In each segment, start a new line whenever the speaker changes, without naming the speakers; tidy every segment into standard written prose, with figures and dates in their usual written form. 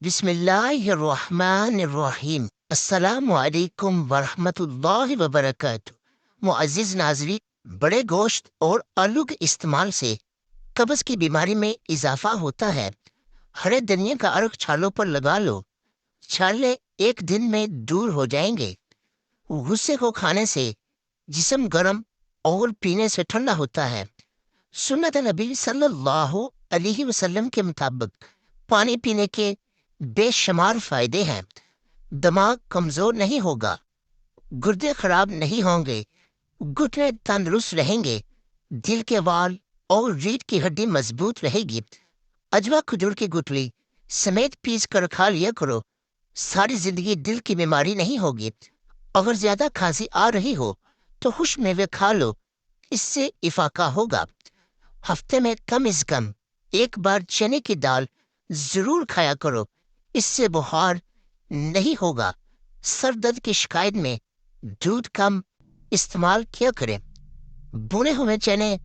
بسم اللہ الرحمن الرحیم۔ السلام علیکم ورحمۃ اللہ وبرکاتہ۔ معزز ناظرین، بڑے گوشت اور آلو کے استعمال سے قبض کی بیماری میں اضافہ ہوتا ہے۔ ہرے دنیا کا عرق چھالوں پر لگا لو، چھالے ایک دن میں دور ہو جائیں گے۔ غصے کو کھانے سے جسم گرم اور پینے سے ٹھنڈا ہوتا ہے۔ سنت نبی صلی اللہ علیہ وسلم کے مطابق پانی پینے کے بے شمار فائدے ہیں۔ دماغ کمزور نہیں ہوگا، گردے خراب نہیں ہوں گے، گھٹنے تندرست رہیں گے، دل کے وال اور ریڑھ کی ہڈی مضبوط رہے گی۔ اجوا کھجور کی گٹلی سمیت پیس کر کھا لیا کرو، ساری زندگی دل کی بیماری نہیں ہوگی۔ اگر زیادہ کھانسی آ رہی ہو تو خشک میوے کھا لو، اس سے افاقہ ہوگا۔ ہفتے میں کم از کم ایک بار چنے کی دال ضرور کھایا کرو، اس سے بخار نہیں ہوگا۔ سر درد کی شکایت میں دودھ کم استعمال کیا کرے۔ بنے ہوئے چنے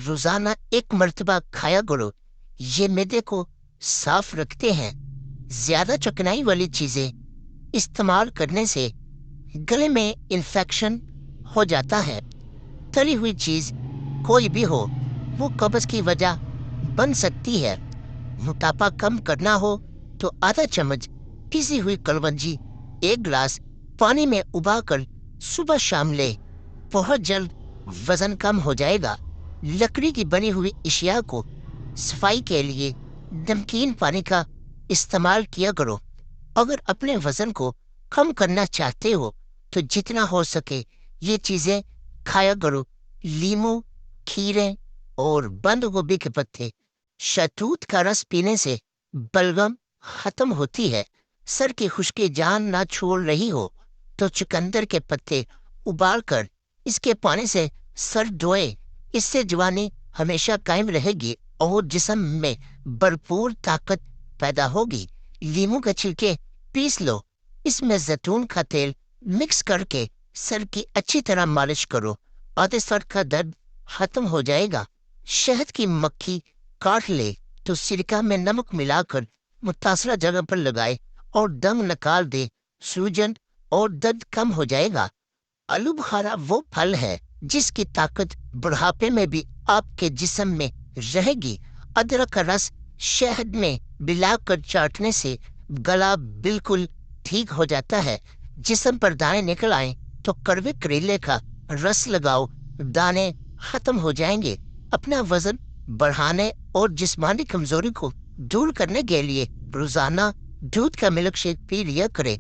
روزانہ ایک مرتبہ کھایا کرو، یہ معدے کو صاف رکھتے ہیں۔ زیادہ چکنائی والی چیزیں استعمال کرنے سے گلے میں انفیکشن ہو جاتا ہے۔ تلی ہوئی چیز کوئی بھی ہو، وہ قبض کی وجہ بن سکتی ہے۔ موٹاپا کم کرنا ہو تو آدھا چمچ پیسی ہوئی کلونجی ایک گلاس پانی میں ابال کر صبح شام لے، بہت جلد وزن کم ہو جائے گا۔ لکڑی کی بنی ہوئی اشیاء کو صفائی کے لیے نمکین پانی کا استعمال کیا کرو۔ اگر اپنے وزن کو کم کرنا چاہتے ہو تو جتنا ہو سکے یہ چیزیں کھایا کرو۔ لیموں، کھیرے اور بند گوبھی کے پتے۔ شہتوت کا رس پینے سے بلغم ختم ہوتی ہے۔ سر کی خشکی جان نہ چھوڑ رہی ہو تو چقندر کے پتے ابال کر اس کے پانی سے سر دھوئے، اس سے جوانی ہمیشہ قائم رہے گی اور جسم میں بھرپور طاقت پیدا ہوگی۔ لیموں کے چھلکے پیس لو، اس میں زیتون کا تیل مکس کر کے سر کی اچھی طرح مالش کرو، آدھے سر کا درد ختم ہو جائے گا۔ شہد کی مکھی کاٹ لے تو سرکہ میں نمک ملا کر متاثرہ جگہ پر لگائے اور دم نکال دے، سوجن اور درد کم ہو جائے گا۔ آلو بخارا وہ پھل ہے جس کی طاقت بڑھاپے میں بھی آپ کے جسم میں رہے گی۔ ادرک کا رس شہد میں ملا کر چاٹنے سے گلا بالکل ٹھیک ہو جاتا ہے۔ جسم پر دانے نکل آئیں تو کڑوے کریلے کا رس لگاؤ، دانے ختم ہو جائیں گے۔ اپنا وزن بڑھانے اور جسمانی کمزوری کو دور کرنے کے لیے روزانہ دودھ کا ملک شیک پی لیا کرے۔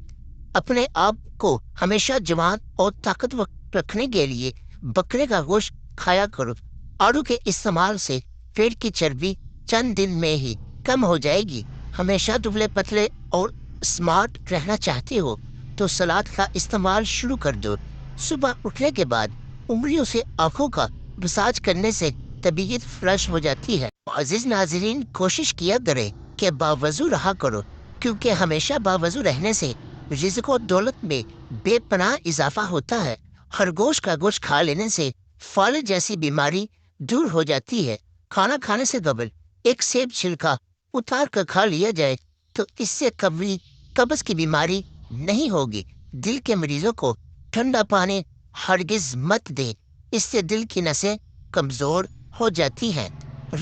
اپنے آپ کو ہمیشہ جوان اور طاقتور رکھنے کے لیے بکرے کا گوشت کھایا کرو۔ آڑو کے استعمال سے پیٹ کی چربی چند دن میں ہی کم ہو جائے گی۔ ہمیشہ دبلے پتلے اور سمارٹ رہنا چاہتے ہو تو سلاد کا استعمال شروع کر دو۔ صبح اٹھنے کے بعد انگلیوں سے آنکھوں کا مساج کرنے سے طبیعت فریش ہو جاتی ہے۔ عزیز ناظرین، کوشش کیا کرے کہ باوضو رہا کرو، کیونکہ ہمیشہ باوضو رہنے سے رزق و دولت میں بے پناہ اضافہ ہوتا ہے۔ خرگوش کا گوشت کھا لینے سے فالج جیسی بیماری دور ہو جاتی ہے۔ کھانا کھانے سے قبل ایک سیب چھلکا اتار کر کھا لیا جائے تو اس سے کبھی قبض کی بیماری نہیں ہوگی۔ دل کے مریضوں کو ٹھنڈا پانی ہرگز مت دے، اس سے دل کی نسیں کمزور ہو جاتی ہیں۔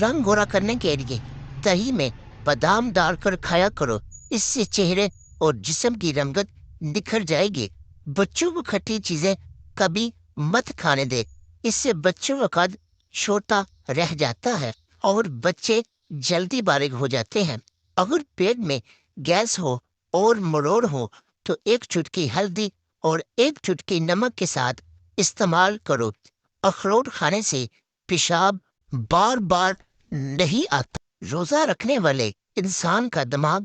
رنگ گورا کرنے کے لیے دہی میں بادام ڈال کر کھایا کرو، اس سے چہرے اور جسم کی رنگت نکھر جائے گی۔ بچوں کو کھٹی چیزیں کبھی مت کھانے دے، اس سے بچوں کا قد چھوٹا رہ جاتا ہے اور بچے جلدی بالغ ہو جاتے ہیں۔ اگر پیٹ میں گیس ہو اور مروڑ ہو تو ایک چٹکی ہلدی اور ایک چٹکی نمک کے ساتھ استعمال کرو۔ اخروٹ کھانے سے پیشاب بار بار نہیں آتا۔ روزہ رکھنے والے انسان کا دماغ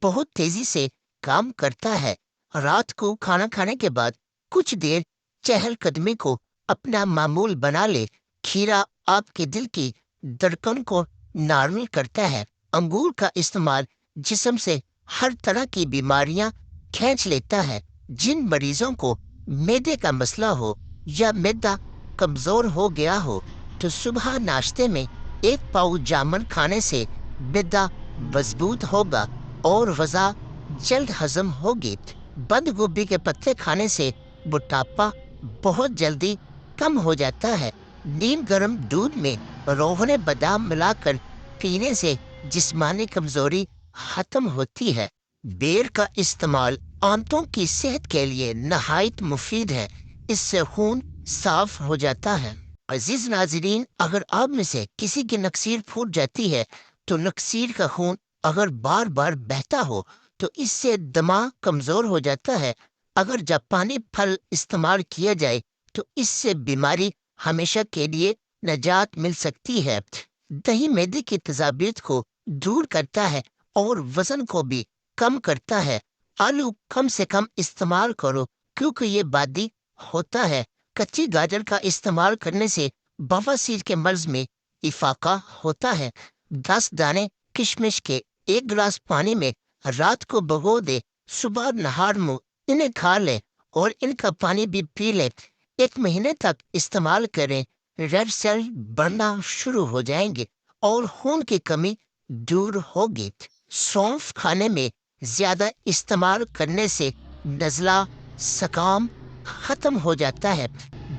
بہت تیزی سے کام کرتا ہے۔ رات کو کھانا کھانے کے بعد کچھ دیر چہل قدمی کو اپنا معمول بنا لے۔ کھیرا آپ کے دل کی دھڑکن کو نارمل کرتا ہے۔ انگور کا استعمال جسم سے ہر طرح کی بیماریاں کھینچ لیتا ہے۔ جن مریضوں کو معدے کا مسئلہ ہو یا معدہ کمزور ہو گیا ہو تو صبح ناشتے میں ایک پاؤ جامن کھانے سے معدہ مضبوط ہوگا اور غذا جلد ہضم ہوگی۔ بند گوبھی کے پتے کھانے سے موٹاپا بہت جلدی کم ہو جاتا ہے۔ نیم گرم دودھ میں روغن بادام ملا کر پینے سے جسمانی کمزوری ختم ہوتی ہے۔ بیر کا استعمال آنتوں کی صحت کے لیے نہایت مفید ہے، اس سے خون صاف ہو جاتا ہے۔ عزیز ناظرین، اگر آپ میں سے کسی کی نکسیر پھوٹ جاتی ہے تو نکسیر کا خون اگر بار بار بہتا ہو تو اس سے دماغ کمزور ہو جاتا ہے۔ اگر جاپانی پھل استعمال کیا جائے تو اس سے بیماری ہمیشہ کے لیے نجات مل سکتی ہے۔ دہی معدے کی تیزابیت کو دور کرتا ہے اور وزن کو بھی کم کرتا ہے۔ آلو کم سے کم استعمال کرو کیونکہ یہ بادی ہوتا ہے۔ کچی گاجر کا استعمال کرنے سے بواسیر کے مرض میں افاقہ ہوتا ہے۔ 10 دانے کشمش کے 1 گلاس پانی میں رات کو بھگو دے، صبح نہار منہ انہیں کھا لے اور ان کا پانی بھی پی لے۔ 1 مہینے تک استعمال کریں، ریڈ سیل بڑھنا شروع ہو جائیں گے اور خون کی کمی دور ہوگی۔ سونف کھانے میں زیادہ استعمال کرنے سے نزلہ زکام ختم ہو جاتا ہے۔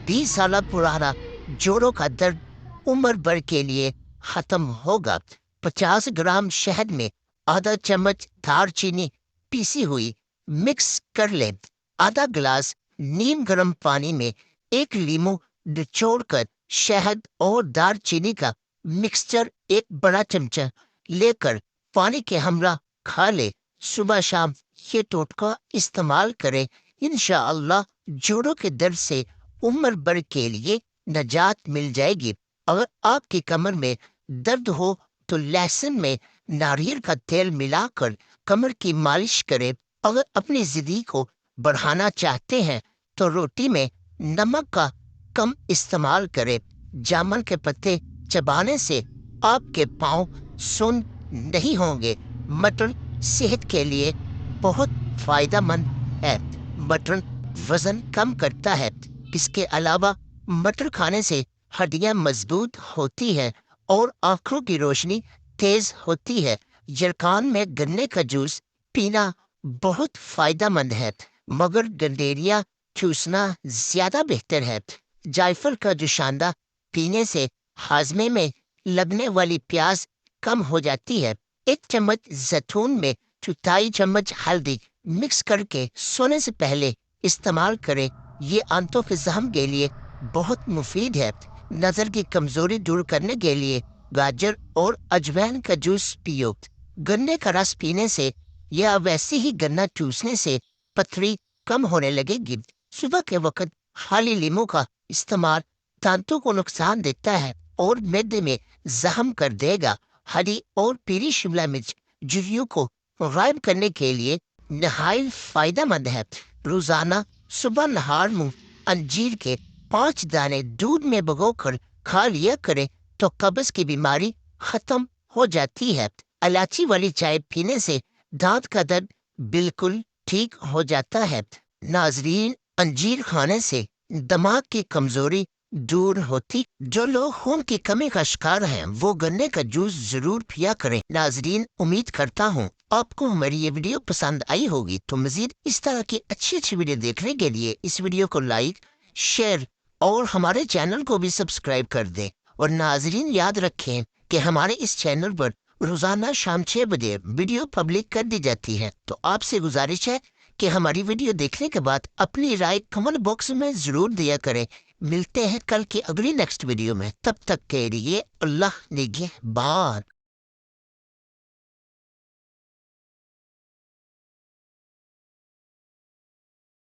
20 سالہ پرانا جوڑوں کا درد عمر بھر کے لیے ختم ہوگا۔ 50 گرام شہد میں آدھا چمچ دار چینی پیسی ہوئی مکس کر لیں۔ آدھا گلاس نیم گرم پانی میں 1 لیمو نچوڑ کر شہد اور دار چینی کا مکسچر 1 بڑا چمچہ لے کر پانی کے ہمراہ کھا لے۔ صبح شام یہ ٹوٹکا استعمال کریں، انشاءاللہ جوڑوں کے درد سے عمر بھر کے لیے نجات مل جائے گی۔ اگر آپ کی کمر میں درد ہو تو لہسن میں ناریل کا تیل ملا کر کمر کی مالش کریں۔ اگر اپنی زندگی کو بڑھانا چاہتے ہیں تو روٹی میں نمک کا کم استعمال کریں۔ جامن کے پتے چبانے سے آپ کے پاؤں سن نہیں ہوں گے۔ مٹر صحت کے لیے بہت فائدہ مند ہے۔ مٹر وزن کم کرتا ہے۔ اس کے علاوہ مٹر کھانے سے ہڈیاں مضبوط ہوتی ہیں اور آنکھوں کی روشنی تیز ہوتی ہے۔ یرکان میں گنے کا جوس پینا بہت فائدہ مند ہے مگر گنڈیریا چوسنا زیادہ بہتر ہے۔ جائفل کا جوشاندہ پینے سے ہاضمے میں لگنے والی پیاس کم ہو جاتی ہے۔ 1 چمچ زیتون میں 4 چمچ ہلدی مکس کر کے سونے سے پہلے استعمال کریں، یہ آنتوں کے زخم کے لیے بہت مفید ہے۔ نظر کی کمزوری دور کرنے کے لیے گاجر اور اجوین کا جوس پیو۔ گنے کا رس پینے سے یا ویسے ہی گنا چوسنے سے پتھری کم ہونے لگے گی۔ صبح کے وقت خالی لیمو کا استعمال دانتوں کو نقصان دیتا ہے اور معدے میں زخم کر دے گا۔ ہری اور پیلی شملہ مرچ جھریوں کو غائب کرنے کے لیے نہایت فائدہ مند ہے۔ روزانہ صبح نہار منہ انجیر کے 5 دانے دودھ میں بھگو کر کھا لیا کریں تو قبض کی بیماری ختم ہو جاتی ہے۔ الائچی والی چائے پینے سے دانت کا درد بالکل ٹھیک ہو جاتا ہے۔ ناظرین، انجیر کھانے سے دماغ کی کمزوری دور ہوتی۔ جو لوگ خون کی کمی کا شکار ہیں وہ گنے کا جوس ضرور پیا کریں۔ ناظرین، امید کرتا ہوں آپ کو ہماری یہ ویڈیو پسند آئی ہوگی، تو مزید اس طرح کی اچھی ویڈیو دیکھنے کے لیے اس ویڈیو کو لائک، شیئر اور ہمارے چینل کو بھی سبسکرائب کر دیں۔ اور ناظرین، یاد رکھیں کہ ہمارے اس چینل پر روزانہ شام 6 بجے ویڈیو پبلک کر دی جاتی ہے، تو آپ سے گزارش ہے کہ ہماری ویڈیو دیکھنے کے بعد اپنی رائے کمنٹ باکس میں ضرور دیا کریں۔ ملتے ہیں کل کی اگلی نیکسٹ ویڈیو میں، تب تک کے لیے اللہ نگہبان۔